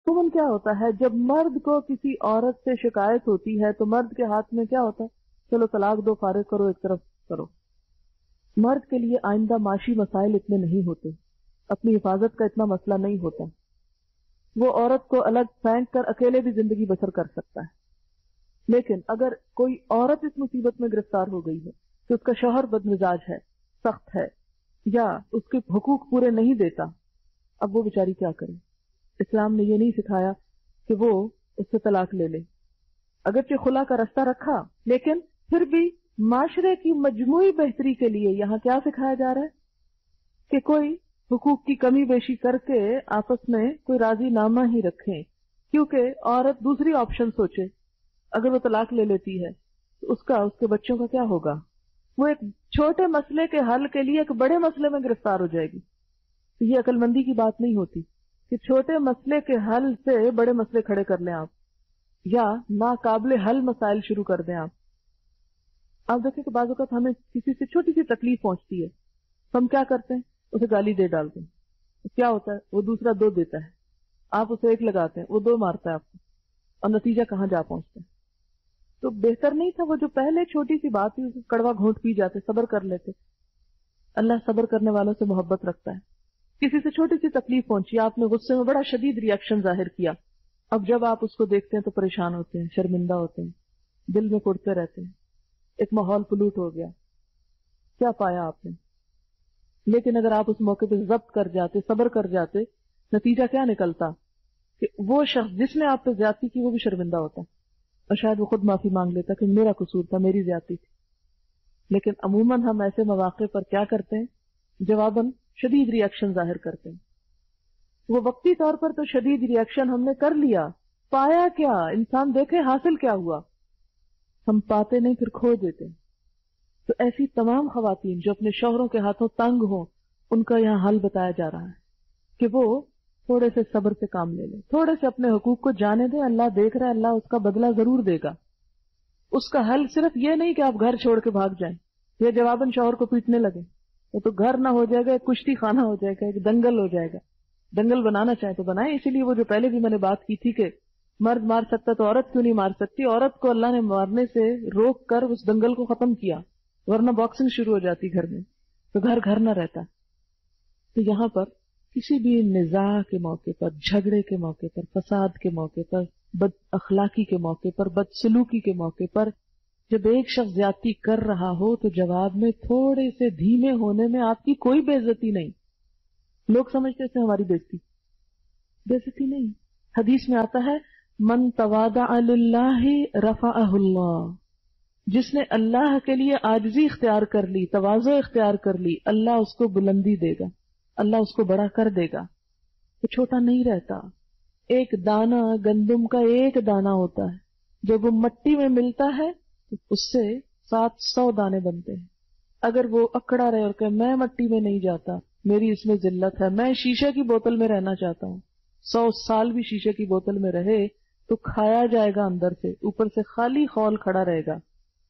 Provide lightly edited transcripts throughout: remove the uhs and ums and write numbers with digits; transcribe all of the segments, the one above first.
عموماً کیا ہوتا ہے جب مرد کو کسی عورت سے شکایت ہوتی ہے تو مرد کے ہاتھ میں کیا ہوتا ہے؟ چلو طلاق دو، فارغ کرو، ایک طرف کرو. مرد کے لیے آئندہ معاشی مسائل اتنے نہیں ہوتے، اپنی حفاظت کا اتنا مسئلہ نہیں ہوتا. وہ عورت کو الگ پھینک کر اکیلے بھی زندگی بسر کر سکتا ہے. لیکن اگر کوئی عورت اس مصیبت میں گرفتار ہو گئی ہے کہ اس کا شوہر بد مزاج ہے، سخت ہے، یا اس کے حقوق پورے نہیں دیتا، اب وہ بیچاری کیا کرے؟ اسلام نے یہ نہیں سکھایا کہ وہ اس سے طلاق لے لے. اگرچہ خلا کا رستہ رکھا، لیکن پھر بھی معاشرے کی مجموعی بہتری کے لیے یہاں کیا سکھایا جا رہا ہے کہ کوئی حقوق کی کمی بیشی کر کے آپس میں کوئی راضی نامہ ہی رکھیں. کیونکہ عورت دوسری آپشن سوچے، اگر وہ طلاق لے لیتی ہے تو اس کے بچوں کا کیا ہوگا؟ وہ ایک چھوٹے مسئلے کے حل کے لیے ایک بڑے مسئلے میں گرفتار ہو جائے گی. تو یہ عقل مندی کی بات نہیں ہوتی کہ چھوٹے مسئلے کے حل سے بڑے مسئلے کھڑے کر لیں آپ، یا ناقابل حل مسائل شروع کر دیں آپ. آپ دیکھیں کہ بعض اوقات ہمیں کسی سے چھوٹی سی تکلیف پہنچتی ہے، ہم کیا کرتے ہیں؟ اسے گالی دے ڈالتے ہیں. کیا ہوتا ہے؟ وہ دوسرا 2 دیتا ہے، آپ اسے 1 لگاتے ہیں، وہ 2 مارتا ہے آپ کو، اور نتیجہ کہاں جا پہنچتا ہے. تو بہتر نہیں تھا وہ جو پہلے چھوٹی سی بات تھی اسے کڑوا گھونٹ پی جاتے، صبر کر لیتے. اللہ صبر کرنے والوں سے محبت رکھتا ہے. کسی سے چھوٹی سی تکلیف پہنچی، آپ نے غصے میں بڑا شدید ری ایکشن ظاہر کیا، اب جب آپ اس کو دیکھتے ہیں تو پریشان ہوتے ہیں، شرمندہ ہوتے ہیں، دل میں کڑتے رہتے ہیں، ایک ماحول پلوٹ ہو گیا. کیا پایا آپ نے؟ لیکن اگر آپ اس موقع پہ ضبط کر جاتے، صبر کر جاتے، نتیجہ کیا نکلتا کہ وہ شخص جس نے آپ پہ زیادتی کی وہ بھی شرمندہ ہوتا، اور شاید وہ خود معافی مانگ لیتا کہ میرا قصور تھا، میری زیادتی تھی. لیکن عموماً ہم ایسے مواقع پر کیا کرتے ہیں؟ جواباً شدید ری ایکشن ظاہر کرتے ہیں. وہ وقتی طور پر تو شدید ری ایکشن ہم نے کر لیا، پایا کیا؟ انسان دیکھے حاصل کیا ہوا؟ ہم پاتے نہیں، پھر کھو دیتے ہیں. تو ایسی تمام خواتین جو اپنے شوہروں کے ہاتھوں تنگ ہوں، ان کا یہاں حل بتایا جا رہا ہے کہ وہ تھوڑے سے صبر سے کام لے لیں، تھوڑے سے اپنے حقوق کو جانے دیں. اللہ دیکھ رہا ہے، اللہ اس کا بدلہ ضرور دے گا. اس کا حل صرف یہ نہیں کہ آپ گھر چھوڑ کے بھاگ جائیں یا جواباً شوہر کو پیٹنے لگیں. وہ تو گھر نہ ہو جائے گا، ایک کشتی خانہ ہو جائے گا، ایک دنگل ہو جائے گا. دنگل بنانا چاہیں تو بنائیں. اسی لیے وہ جو پہلے بھی میں نے بات کی تھی کہ مرد مار سکتا تو عورت کیوں نہیں مار سکتی؟ عورت کو اللہ نے مارنے سے روک کر اس دنگل کو ختم کیا، ورنہ باکسنگ شروع ہو جاتی گھر میں تو گھر نہ رہتا. تو یہاں پر کسی بھی نزاع کے موقع پر، جھگڑے کے موقع پر، فساد کے موقع پر، بد اخلاقی کے موقع پر، بد سلوکی کے موقع پر جب ایک شخص زیادتی کر رہا ہو تو جواب میں تھوڑے سے دھیمے ہونے میں آپ کی کوئی بے عزتی نہیں. لوگ سمجھتے تھے ہماری بے عزتی نہیں. حدیث میں آتا ہے من تواضع للہ رفعہ اللہ، جس نے اللہ کے لیے عاجزی اختیار کر لی، تواضع اختیار کر لی، اللہ اس کو بلندی دے گا، اللہ اس کو بڑا کر دے گا. وہ چھوٹا نہیں رہتا. ایک دانہ گندم کا ایک دانہ ہوتا ہے، جب وہ مٹی میں ملتا ہے تو اس سے 700 دانے بنتے ہیں. اگر وہ اکڑا رہے اور کہ میں مٹی میں نہیں جاتا، میری اس میں ذلت ہے، میں شیشے کی بوتل میں رہنا چاہتا ہوں، 100 سال بھی شیشے کی بوتل میں رہے تو کھایا جائے گا اندر سے، اوپر سے خالی خول کھڑا رہے گا،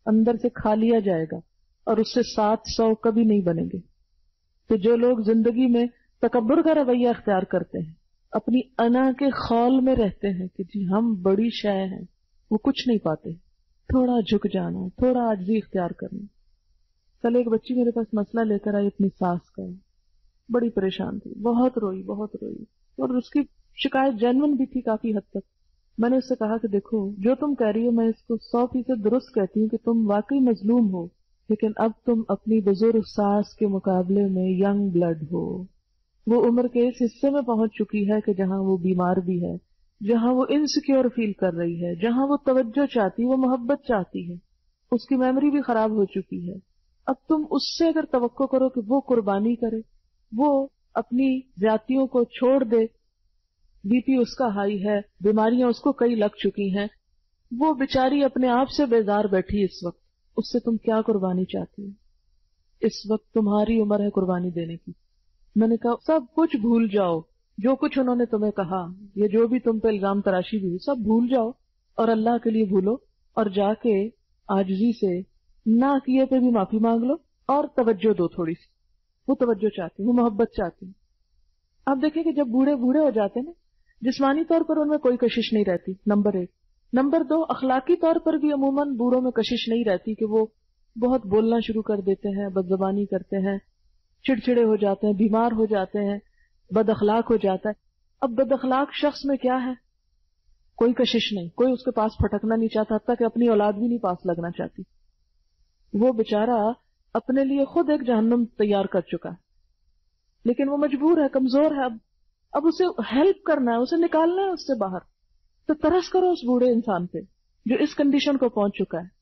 اندر سے کھا لیا جائے گا، اور اس سے 700 کبھی نہیں بنیں گے. تو جو لوگ زندگی میں تکبر کا رویہ اختیار کرتے ہیں، اپنی انا کے خول میں رہتے ہیں کہ جی ہم بڑی شے ہیں، وہ کچھ نہیں پاتے. تھوڑا جھک جانا، تھوڑا عاجزی اختیار کرنا. کل ایک بچی میرے پاس مسئلہ لے کر آئی اپنی ساس کا، بڑی پریشان تھی، بہت روئی، اور اس کی شکایت جینون بھی تھی کافی حد تک. میں نے اس سے کہا کہ دیکھو جو تم کہہ رہی ہو میں اس کو 100% درست کہتی ہوں کہ تم واقعی مظلوم ہو، لیکن اب تم اپنی بزرگ ساس کے مقابلے میں ینگ بلڈ ہو. وہ عمر کے اس حصے میں پہنچ چکی ہے کہ جہاں وہ بیمار بھی ہے، جہاں وہ انسیکیور فیل کر رہی ہے، جہاں وہ توجہ چاہتی، وہ محبت چاہتی ہے. اس کی میموری بھی خراب ہو چکی ہے. اب تم اس سے اگر توقع کرو کہ وہ قربانی کرے، وہ اپنی زیادتیوں کو چھوڑ دے، بی پی اس کا ہائی ہے، بیماریاں اس کو کئی لگ چکی ہیں، وہ بیچاری اپنے آپ سے بیزار بیٹھی اس وقت، اس سے تم کیا قربانی چاہتی ہو؟ اس وقت تمہاری عمر ہے قربانی دینے کی. میں نے کہا سب کچھ بھول جاؤ، جو کچھ انہوں نے تمہیں کہا، یا جو بھی تم پہ الزام تراشی بھی ہوئی، سب بھول جاؤ اور اللہ کے لیے بھولو، اور جا کے عاجزی سے نہ کیے پہ بھی معافی مانگ لو اور توجہ دو تھوڑی سی. وہ توجہ چاہتی، وہ محبت چاہتی. آپ دیکھیں کہ جب بوڑھے ہو جاتے ہیں نا، جسمانی طور پر ان میں کوئی کشش نہیں رہتی، نمبر 1۔ نمبر 2، اخلاقی طور پر بھی عموماً بوڑھوں میں کشش نہیں رہتی کہ وہ بہت بولنا شروع کر دیتے ہیں، بد زبانی کرتے ہیں، چڑچڑے ہو جاتے ہیں، بیمار ہو جاتے ہیں، بد اخلاق ہو جاتا ہے۔ اب بد اخلاق شخص میں کیا ہے؟ کوئی کشش نہیں، کوئی اس کے پاس پھٹکنا نہیں چاہتا، حتیٰ کہ اپنی اولاد بھی نہیں پاس لگنا چاہتی۔ وہ بیچارہ اپنے لیے خود ایک جہنم تیار کر چکا ہے، لیکن وہ مجبور ہے، کمزور ہے، اب اسے ہیلپ کرنا ہے، اسے نکالنا ہے اس سے باہر۔ تو ترس کرو اس بوڑھے انسان پہ جو اس کنڈیشن کو پہنچ چکا ہے،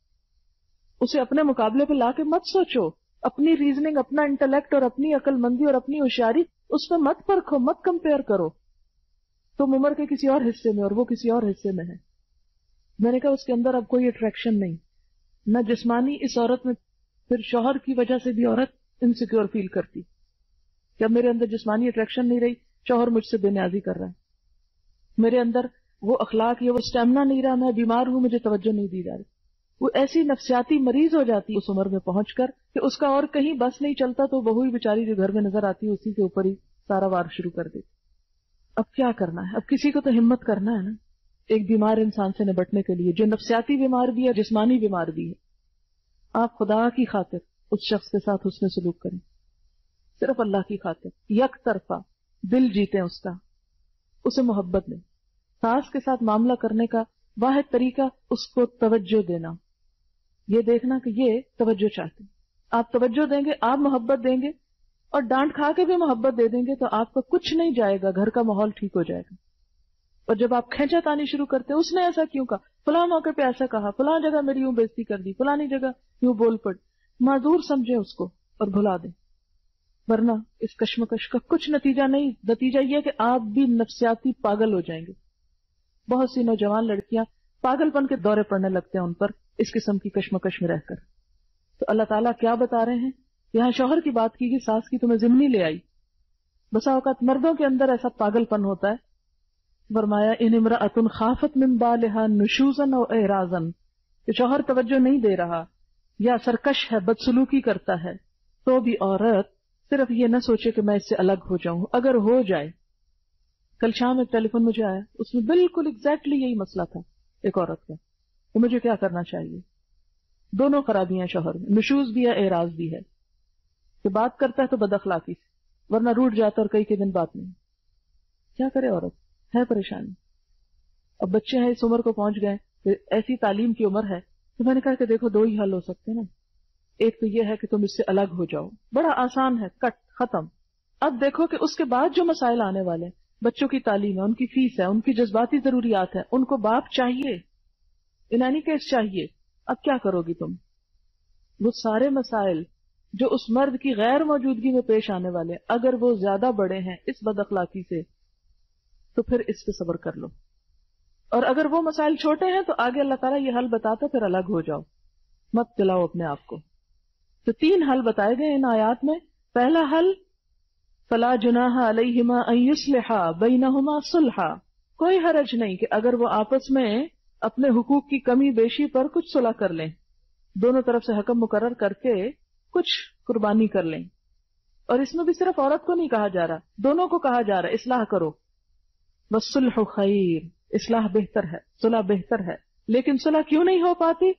اسے اپنے مقابلے پہ لا کے مت سوچو، اپنی ریزننگ، اپنا انٹلیکٹ اور اپنی عقل مندی اور اپنی ہوشیاری اس پہ مت پرکھو، مت کمپیئر کرو۔ تم عمر کے کسی اور حصے میں اور وہ کسی اور حصے میں ہے۔ میں نے کہا اس کے اندر اب کوئی اٹریکشن نہیں، نہ جسمانی، اس عورت میں پھر شوہر کی وجہ سے بھی عورت انسیکیور فیل کرتی کہ اب میرے اندر جسمانی اٹریکشن نہیں رہی، شوہر مجھ سے بے نیازی کر رہا ہے، میرے اندر وہ اخلاق یا وہ اسٹیمنا نہیں رہا، میں بیمار ہوں، مجھے توجہ نہیں دی جا رہی۔ وہ ایسی نفسیاتی مریض ہو جاتی اس عمر میں پہنچ کر کہ اس کا اور کہیں بس نہیں چلتا، تو بہو ہی بیچاری جو گھر میں نظر آتی ہے اسی کے اوپر ہی سارا وار شروع کر دیتی۔ اب کیا کرنا ہے؟ اب کسی کو تو ہمت کرنا ہے نا ایک بیمار انسان سے نبٹنے کے لیے، جو نفسیاتی بیمار بھی ہے، جسمانی بیمار بھی ہے۔ آپ خدا کی خاطر اس شخص کے ساتھ حسن سلوک کریں، صرف اللہ کی خاطر، یک طرفہ دل جیتیں اس کا، اسے محبت دیں۔ ساس کے ساتھ معاملہ کرنے کا واحد طریقہ اس کو توجہ دینا، یہ دیکھنا کہ یہ توجہ چاہتے ہیں، آپ توجہ دیں گے، آپ محبت دیں گے، اور ڈانٹ کھا کے بھی محبت دے دیں گے تو آپ کا کچھ نہیں جائے گا، گھر کا ماحول ٹھیک ہو جائے گا۔ اور جب آپ کھینچا تانی شروع کرتے ہیں، اس نے ایسا کیوں کہا، فلاں موقع پہ ایسا کہا، فلاں جگہ میری یوں بےزتی کر دی، فلانی جگہ یوں بول پڑ، معذور سمجھیں اس کو اور بھلا دیں، ورنہ اس کشمکش کا کچھ نتیجہ نہیں۔ نتیجہ یہ کہ آپ بھی نفسیاتی پاگل ہو جائیں گے۔ بہت سی نوجوان لڑکیاں پاگل پن کے دورے پڑنے لگتے ہیں ان پر اس قسم کی کشمکش میں رہ کر۔ تو اللہ تعالیٰ کیا بتا رہے ہیں؟ یہاں شوہر کی بات کی گئی، ساس کی تمہیں ضمنی لے آئی۔ بسا اوقات مردوں کے اندر ایسا پاگل پن ہوتا ہے، فرمایا ان امرأۃ خافت من بالها نشوزا او اعراضا، کہ شوہر توجہ نہیں دے رہا یا سرکش ہے، بدسلوکی کرتا ہے، تو بھی عورت صرف یہ نہ سوچے کہ میں اس سے الگ ہو جاؤں، اگر ہو جائے۔ کل شام ایک ٹیلی فون مجھے آیا، اس میں بالکل ایگزیکٹلی یہی مسئلہ تھا ایک عورت کا کہ مجھے کیا کرنا چاہیے۔ دونوں خرابیاں شوہر میں، نشوز بھی ہے، اعراض بھی ہے، کہ بات کرتا ہے تو بد اخلاقی سے، ورنہ روٹ جاتا اور کئی کے دن بات نہیں۔ کیا کرے عورت؟ ہے پریشانی۔ اب بچے ہیں، اس عمر کو پہنچ گئے، ایسی تعلیم کی عمر ہے، تو میں نے کہا کہ دیکھو 2 ہی حل ہو سکتے ہیں نا۔ ایک تو یہ ہے کہ تم اس سے الگ ہو جاؤ، بڑا آسان ہے، کٹ ختم۔ اب دیکھو کہ اس کے بعد جو مسائل آنے والے ہیں، بچوں کی تعلیم ہے، ان کی فیس ہے، ان کی جذباتی ضروریات ہیں، ان کو باپ چاہیے، انانی کیس چاہیے۔ اب کیا کرو گی تم؟ وہ سارے مسائل جو اس مرد کی غیر موجودگی میں پیش آنے والے، اگر وہ زیادہ بڑے ہیں اس بد اخلاقی سے، تو پھر اس پہ صبر کر لو، اور اگر وہ مسائل چھوٹے ہیں تو آگے اللہ تعالیٰ یہ حل بتاتا، پھر الگ ہو جاؤ، مت جلاؤ اپنے آپ کو۔ تو 3 حل بتائے گئے ان آیات میں۔ پہلا حل، فلا جناح علیہما ان یصلحا بینہما صلحا، کوئی حرج نہیں کہ اگر وہ آپس میں اپنے حقوق کی کمی بیشی پر کچھ صلح کر لیں، دونوں طرف سے حکم مقرر کر کے کچھ قربانی کر لیں۔ اور اس میں بھی صرف عورت کو نہیں کہا جا رہا، دونوں کو کہا جا رہا ہے اصلاح کرو۔ والصلح خیر، اصلاح بہتر ہے، صلح بہتر ہے، لیکن صلح کیوں نہیں ہو پاتی؟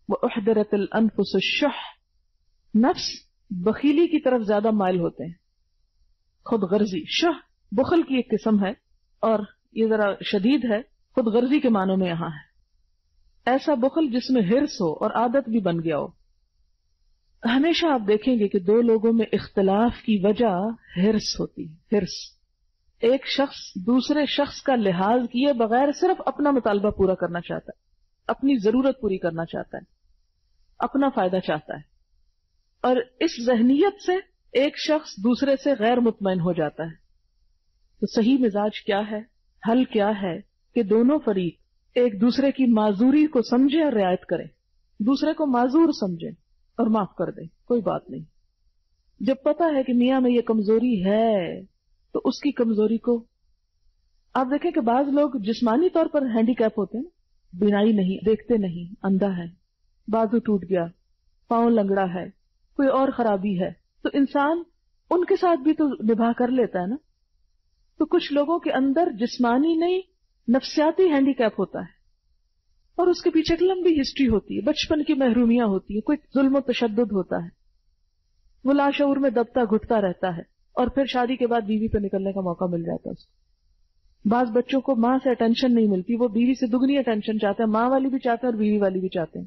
وَأُحْضِرَتِ الْأَنفُسُ الشُّحَّ، نفس بخیلی کی طرف زیادہ مائل ہوتے ہیں، خود غرضی۔ شح بخل کی ایک قسم ہے، اور یہ ذرا شدید ہے، خود غرضی کے معنوں میں یہاں ہے۔ ایسا بخل جس میں ہرس ہو اور عادت بھی بن گیا ہو۔ ہمیشہ آپ دیکھیں گے کہ 2 لوگوں میں اختلاف کی وجہ ہرس ہوتی ہے، ہرس۔ ایک شخص دوسرے شخص کا لحاظ کیے بغیر صرف اپنا مطالبہ پورا کرنا چاہتا ہے، اپنی ضرورت پوری کرنا چاہتا ہے، اپنا فائدہ چاہتا ہے، اور اس ذہنیت سے ایک شخص دوسرے سے غیر مطمئن ہو جاتا ہے۔ تو صحیح مزاج کیا ہے؟ حل کیا ہے کہ دونوں فریق ایک دوسرے کی معذوری کو سمجھیں اور رعایت کریں، دوسرے کو معذور سمجھیں اور معاف کر دیں، کوئی بات نہیں۔ جب پتہ ہے کہ میاں میں یہ کمزوری ہے تو اس کی کمزوری کو، آپ دیکھیں کہ بعض لوگ جسمانی طور پر ہینڈی کیپ ہوتے ہیں، بینائی نہیں، دیکھتے نہیں، اندھا ہے، بازو ٹوٹ گیا، پاؤں لنگڑا ہے، کوئی اور خرابی ہے، تو انسان ان کے ساتھ بھی تو نبھا کر لیتا ہے نا۔ تو کچھ لوگوں کے اندر جسمانی نہیں نفسیاتی ہینڈی کیپ ہوتا ہے، اور اس کے پیچھے ایک لمبی ہسٹری ہوتی ہے، بچپن کی محرومیاں ہوتی ہے، کوئی ظلم و تشدد ہوتا ہے، وہ لاشعور میں دبتا گھٹتا رہتا ہے، اور پھر شادی کے بعد بیوی پہ نکلنے کا موقع مل جاتا ہے اس کو۔ بعض بچوں کو ماں سے اٹینشن نہیں ملتی، وہ بیوی سے دگنی اٹینشن چاہتے ہیں، ماں والی بھی چاہتے ہیں اور بیوی والی بھی چاہتے ہیں۔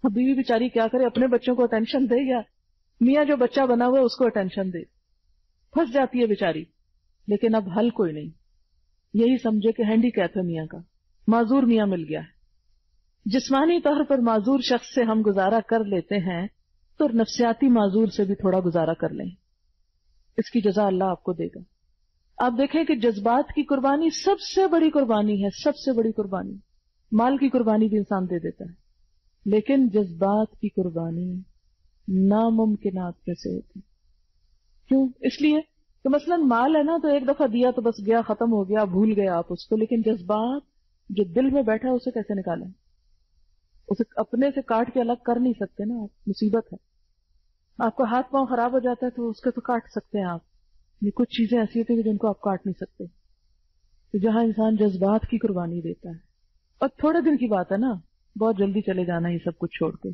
اب بیوی بیچاری کیا کرے، اپنے بچوں کو اٹینشن دے یا میاں جو بچہ بنا ہوا ہے اس کو اٹینشن دے، پھنس جاتی ہے بیچاری۔ لیکن اب حل کوئی نہیں، یہی سمجھے کہ ہینڈی کیپ ہے میاں کا، معذور میاں مل گیا ہے۔ جسمانی طور پر معذور شخص سے ہم گزارا کر لیتے ہیں تو نفسیاتی معذور سے بھی تھوڑا گزارا کر لیں، اس کی جزا اللہ آپ کو دے گا۔ آپ دیکھیں کہ جذبات کی قربانی سب سے بڑی قربانی ہے، سب سے بڑی قربانی۔ مال کی قربانی بھی انسان دے دیتا ہے، لیکن جذبات کی قربانی ناممکنات میں سے ہوتی۔ کیوں؟ اس لیے کہ مثلا مال ہے نا، تو ایک دفعہ دیا تو بس گیا، ختم ہو گیا، بھول گئے آپ اس کو، لیکن جذبات جو دل میں بیٹھا ہے اسے کیسے نکالیں؟ اسے اپنے سے کاٹ کے الگ کر نہیں سکتے نا آپ، مصیبت ہے۔ آپ کا ہاتھ پاؤں خراب ہو جاتا ہے تو اس کے تو کاٹ سکتے ہیں آپ، یہ کچھ چیزیں ایسی ہوتی ہیں جن کو آپ کاٹ نہیں سکتے۔ تو جہاں انسان جذبات کی قربانی دیتا ہے، اور تھوڑے دن کی بات ہے نا، بہت جلدی چلے جانا یہ سب کچھ چھوڑ کے،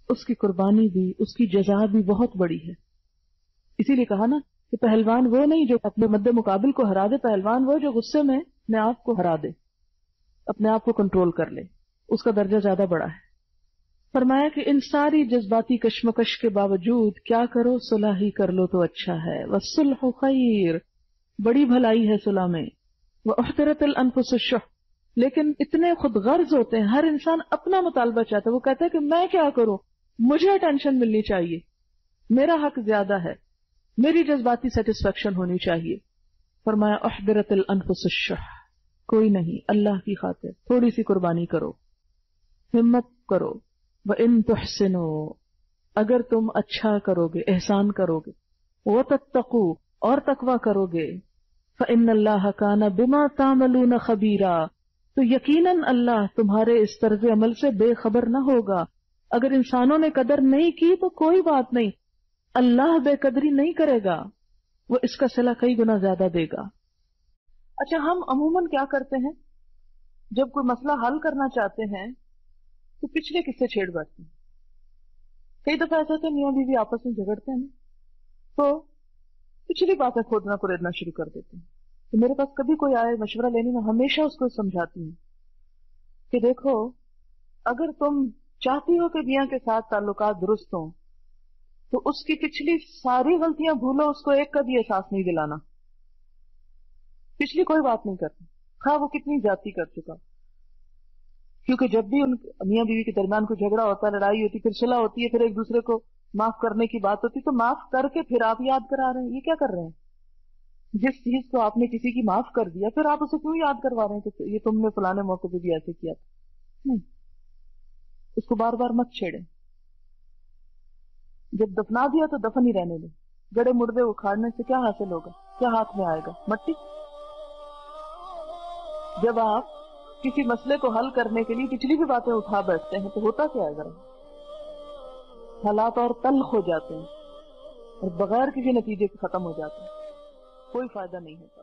اس کی قربانی بھی، اس کی جزا بھی بہت بڑی ہے۔ اسی لیے کہا نا کہ پہلوان وہ نہیں جو اپنے مد مقابل کو ہرا دے، پہلوان وہ جو غصے میں اپنے آپ کو ہرا دے، اپنے آپ کو کنٹرول کر لے، اس کا درجہ زیادہ بڑا ہے۔ فرمایا کہ ان ساری جذباتی کشمکش کے باوجود کیا کرو، صلح ہی کر لو تو اچھا ہے۔ والصلح خیر، بڑی بھلائی ہے صلح میں۔ واحضرت الانفس الشح، لیکن اتنے خود غرض ہوتے ہیں، ہر انسان اپنا مطالبہ چاہتا ہے، وہ کہتا ہے کہ میں کیا کروں، مجھے اٹینشن ملنی چاہیے، میرا حق زیادہ ہے، میری جذباتی سیٹسفیکشن ہونی چاہیے۔ فرمایا احضرت الانفس الشح، کوئی نہیں، اللہ کی خاطر تھوڑی سی قربانی کرو، ہمت کرو۔ وَإِن تُحْسِنُوا، اگر تم اچھا کرو گے، احسان کرو گے، وَتَتَّقُوا، اور تقوی کرو گے، فَإِنَّ اللَّهَ كَانَ بِمَا تَعْمَلُونَ خَبِيرًا، تو یقیناً اللہ تمہارے اس طرز عمل سے بے خبر نہ ہوگا۔ اگر انسانوں نے قدر نہیں کی تو کوئی بات نہیں، اللہ بے قدری نہیں کرے گا، وہ اس کا صلہ کئی گنا زیادہ دے گا۔ اچھا، ہم عموماً کیا کرتے ہیں جب کوئی مسئلہ حل کرنا چاہتے ہیں تو پچھلے قصے چھیڑ بیٹھتے ہیں۔ کئی دفعہ ایسا ہوتا ہے میاں بیوی آپس میں جھگڑتے ہیں تو پچھلی باتیں کھودنا کریدنا شروع کر دیتے ہیں۔ تو میرے پاس کبھی کوئی آئے مشورہ لینے میں ہمیشہ اس کو سمجھاتی ہوں کہ دیکھو، اگر تم چاہتی ہو کہ میاں کے ساتھ تعلقات درست ہوں تو اس کی پچھلی ساری غلطیاں بھولو، اس کو ایک کا بھی احساس نہیں دلانا، پچھلی کوئی بات نہیں کرتی، خواہ وہ کتنی زیادتی کر چکا۔ کیونکہ جب بھی ان میاں بیوی کے درمیان کوئی جھگڑا ہوتا ہے، لڑائی ہوتی ہے، پھر صلح ہوتی ہے، پھر ایک دوسرے کو معاف کرنے کی بات ہوتی ہے، تو معاف کر کے پھر آپ یاد کرا رہے ہیں، یہ کیا کر رہے ہیں؟ جس چیز کو آپ نے کسی کی معاف کر دیا پھر آپ اسے کیوں یاد کروا رہے ہیں کہ یہ تم نے فلانے موقع پہ بھی ایسے کیا تھا؟ نہیں، اس کو بار بار مت چھیڑیں۔ جب دفنا دیا تو دفن ہی رہنے دیں، گڑے مردے اکھاڑنے سے کیا حاصل ہوگا؟ کیا ہاتھ میں آئے گا؟ مٹی۔ جب آپ کسی مسئلے کو حل کرنے کے لیے پچھلی بھی باتیں اٹھا بیٹھتے ہیں تو ہوتا کیا ہے؟ ذرا حالات اور تلخ ہو جاتے ہیں اور بغیر کسی نتیجے کے ختم ہو جاتے ہیں، کوئی فائدہ نہیں ہوتا۔